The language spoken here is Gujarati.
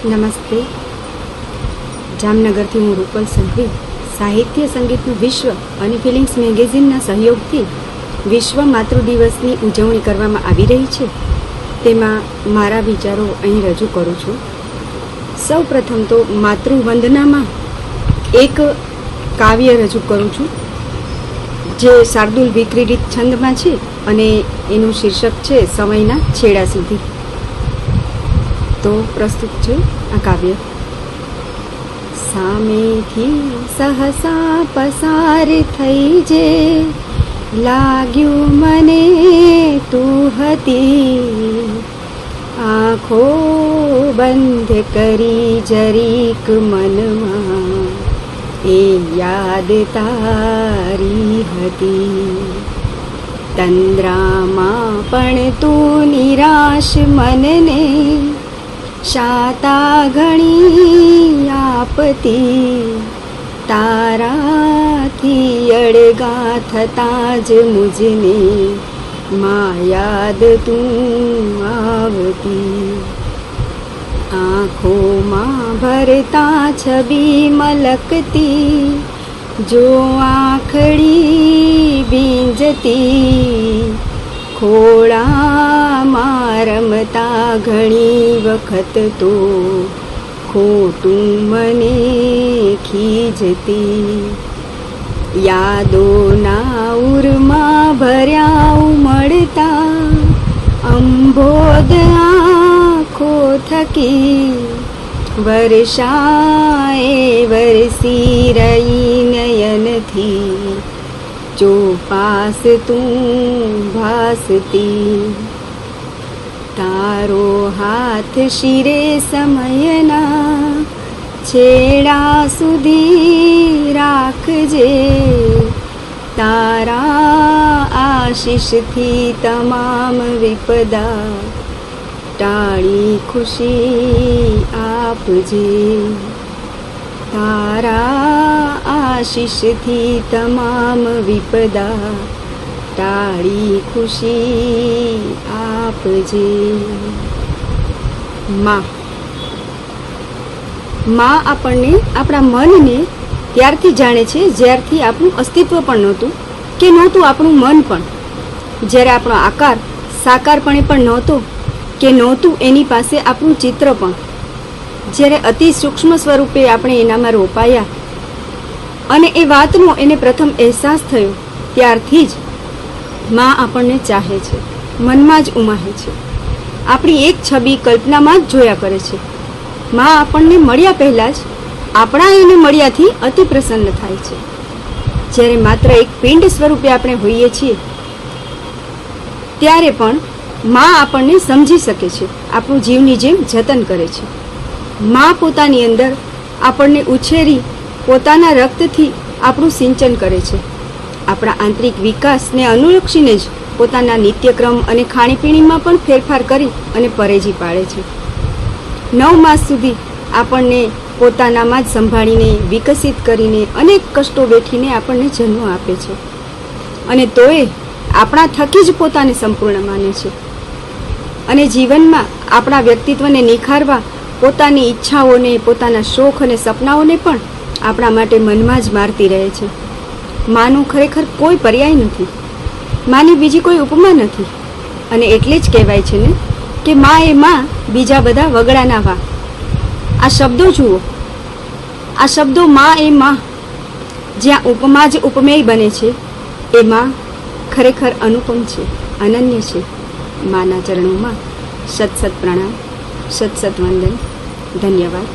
નમસ્તે. જામનગરથી હું રૂપલ સંઘવી સાહિત્ય સંગીતનું વિશ્વ અને ફિલિંગ્સ મેગેઝિનના સહયોગથી વિશ્વ માતૃ દિવસની ઉજવણી કરવામાં આવી રહી છે. તેમાં મારા વિચારો અહીં રજૂ કરું છું. સૌ પ્રથમ તો માતૃવંદનામાં એક કાવ્ય રજૂ કરું છું જે શાર્દુલ વિક્રીડિત છંદમાં છે અને એનું શીર્ષક છે સમયના છેડા સુધી. તો પ્રસ્તુત છે આ કાવ્ય. સામેથી સહસા પસાર થઈ જે લાગ્યું મને તું હતી, આંખો બંધ કરી જરીક મનમાં એ યાદ તારી હતી. તંદ્રામાં પણ તું નિરાશ મનને શાતા ઘણી આપતી, તારાથી અળગા થતાં જ મુજને માં યાદ તું આવતી. આંખોમાં ભરતા છબી મલકતી, જો આંખડી બીંજતી, ખોળામાં રમતા ઘણી વખત તો ખોટું મને ખીજતી. યાદોના ઉરમાં ભર્યા ઉમળતા અંબોદ આંખો થકી, વર્ષાએ વરસી રહી નયનથી, ચોપાસ તું ભાસતી. તારો હાથ શિરે સમયના છેડા સુધી રાખજે, તારા આશીષથી તમામ વિપદા ટાળી ખુશી આપજે. તારા આશીષથી તમામ વિપદા ટાળી ખુશી આપજે. માં આપણને આપણા મનને ત્યારથી જાણે છે જ્યારથી આપણું અસ્તિત્વ પણ નહોતું કે નહોતું આપણું મન પણ. જ્યારે આપણો આકાર સાકારપણે પણ નહોતો કે નહોતું એની પાસે આપણું ચિત્ર પણ. જ્યારે અતિ સૂક્ષ્મ સ્વરૂપે આપણે એનામાં રોપાયા અને એ વાતનો એને પ્રથમ અહેસાસ થયો, ત્યારથી જ માં આપણને ચાહે છે, મનમાં જ ઉમાહે છે, આપણી એક છબી કલ્પનામાં જ જોયા કરે છે. માં આપણને મળ્યા પહેલાં જ આપણા એને મળ્યાથી અતિ પ્રસન્ન થાય છે. જ્યારે માત્ર એક પિંડ સ્વરૂપે આપણે હોઈએ છીએ ત્યારે પણ માં આપણને સમજી શકે છે, આપણું જીવની જેમ જતન કરે છે. માં પોતાની અંદર આપણને ઉછેરી પોતાના રક્તથી આપણું સિંચન કરે છે. આપણા આંતરિક વિકાસને અનુલક્ષીને જ પોતાના નિત્યક્રમ અને ખાણીપીણીમાં પણ ફેરફાર કરી અને પરેજી પાડે છે. 9 માસ સુધી આપણને પોતાનામાં જ સંભાળીને વિકસિત કરીને અનેક કષ્ટો વેઠીને આપણને જન્મ આપે છે અને તોય આપણા થકી જ પોતાને સંપૂર્ણ માને છે. અને જીવનમાં આપણા વ્યક્તિત્વને નિખારવા પોતાની ઈચ્છાઓને, પોતાના શોખ અને સપનાઓને પણ આપણા માટે મનમાં જ મારતી રહે છે. માનું ખરેખર કોઈ પર્યાય નથી, માની બીજી કોઈ ઉપમા નથી. અને એટલે જ કહેવાય છે ને કે માં એ માં, બીજા બધા વગડાના વા. આ શબ્દો જુઓ, આ શબ્દો માં એ માં, જ્યાં ઉપમા જ ઉપમેય બને છે, એ માં ખરેખર અનુપમ છે, અનન્ય છે. માના ચરણોમાં સત સત પ્રણામ, સત સત વંદન. ધન્યવાદ.